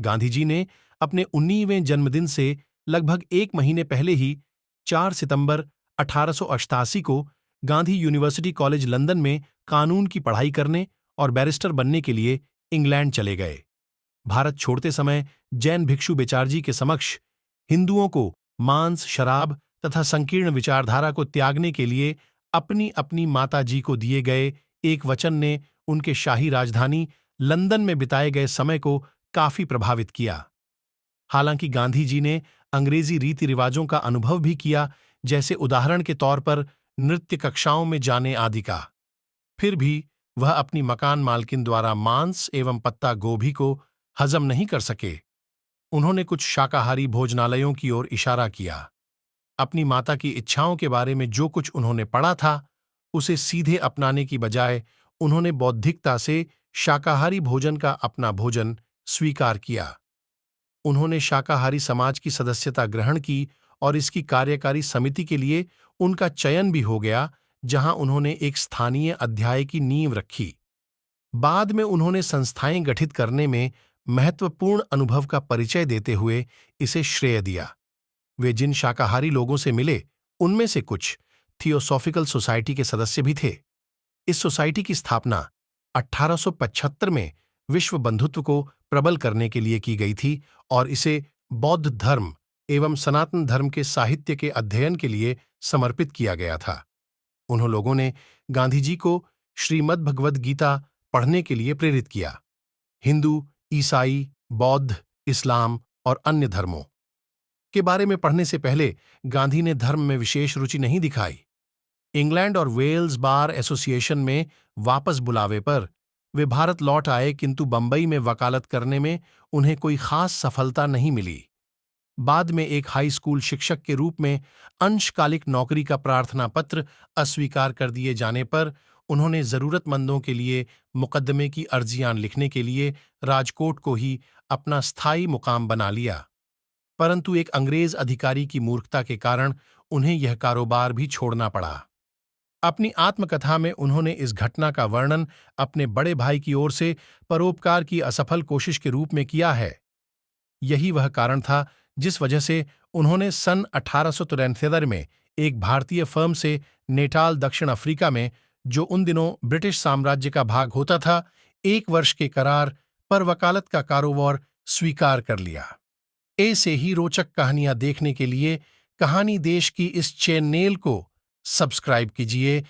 गांधी जी ने अपने 19वें जन्मदिन से लगभग 1 महीने पहले ही 4 सितंबर 1888 को गांधी यूनिवर्सिटी कॉलेज लंदन में कानून की पढ़ाई करने और बैरिस्टर बनने के लिए इंग्लैंड चले गए। भारत छोड़ते समय जैन भिक्षु बेचारजी के समक्ष हिंदुओं को मांस, शराब तथा संकीर्ण विचारधारा को त्यागने के लिए अपनी अपनी माता जी को दिए गए एक वचन ने उनके शाही राजधानी लंदन में बिताए गए समय को काफी प्रभावित किया। हालांकि गांधी जी ने अंग्रेजी रीति रिवाजों का अनुभव भी किया, जैसे उदाहरण के तौर पर नृत्य कक्षाओं में जाने आदि का। फिर भी वह अपनी मकान मालकिन द्वारा मांस एवं पत्ता गोभी को हजम नहीं कर सके। उन्होंने कुछ शाकाहारी भोजनालयों की ओर इशारा किया। अपनी माता की इच्छाओं के बारे में जो कुछ उन्होंने पढ़ा था, उसे सीधे अपनाने की बजाय उन्होंने बौद्धिकता से शाकाहारी भोजन का अपना भोजन स्वीकार किया। उन्होंने शाकाहारी समाज की सदस्यता ग्रहण की और इसकी कार्यकारी समिति के लिए उनका चयन भी हो गया, जहां उन्होंने एक स्थानीय अध्याय की नींव रखी। बाद में उन्होंने संस्थाएं गठित करने में महत्वपूर्ण अनुभव का परिचय देते हुए इसे श्रेय दिया। वे जिन शाकाहारी लोगों से मिले, उनमें से कुछ थियोसॉफिकल सोसाइटी के सदस्य भी थे। इस सोसाइटी की स्थापना 1875 में विश्व बंधुत्व को प्रबल करने के लिए की गई थी और इसे बौद्ध धर्म एवं सनातन धर्म के साहित्य के अध्ययन के लिए समर्पित किया गया था। उन्होंने लोगों ने गांधी जी को श्रीमद् भगवद गीता पढ़ने के लिए प्रेरित किया। हिंदू, ईसाई, बौद्ध, इस्लाम और अन्य धर्मों के बारे में पढ़ने से पहले गांधी ने धर्म में विशेष रुचि नहीं दिखाई। इंग्लैंड और वेल्स बार एसोसिएशन में वापस बुलावे पर वे भारत लौट आए, किंतु बंबई में वकालत करने में उन्हें कोई खास सफलता नहीं मिली। बाद में एक हाई स्कूल शिक्षक के रूप में अंशकालिक नौकरी का प्रार्थना पत्र अस्वीकार कर दिए जाने पर उन्होंने जरूरतमंदों के लिए मुकदमे की अर्जियां लिखने के लिए राजकोट को ही अपना स्थायी मुकाम बना लिया। परंतु एक अंग्रेज अधिकारी की मूर्खता के कारण उन्हें यह कारोबार भी छोड़ना पड़ा। अपनी आत्मकथा में उन्होंने इस घटना का वर्णन अपने बड़े भाई की ओर से परोपकार की असफल कोशिश के रूप में किया है। यही वह कारण था जिस वजह से उन्होंने सन 1873 में एक भारतीय फर्म से नेटाल, दक्षिण अफ्रीका में, जो उन दिनों ब्रिटिश साम्राज्य का भाग होता था, 1 वर्ष के करार पर वकालत का कारोबार स्वीकार कर लिया। ऐसे ही रोचक कहानियां देखने के लिए कहानी देश की इस चैनल को सब्सक्राइब कीजिए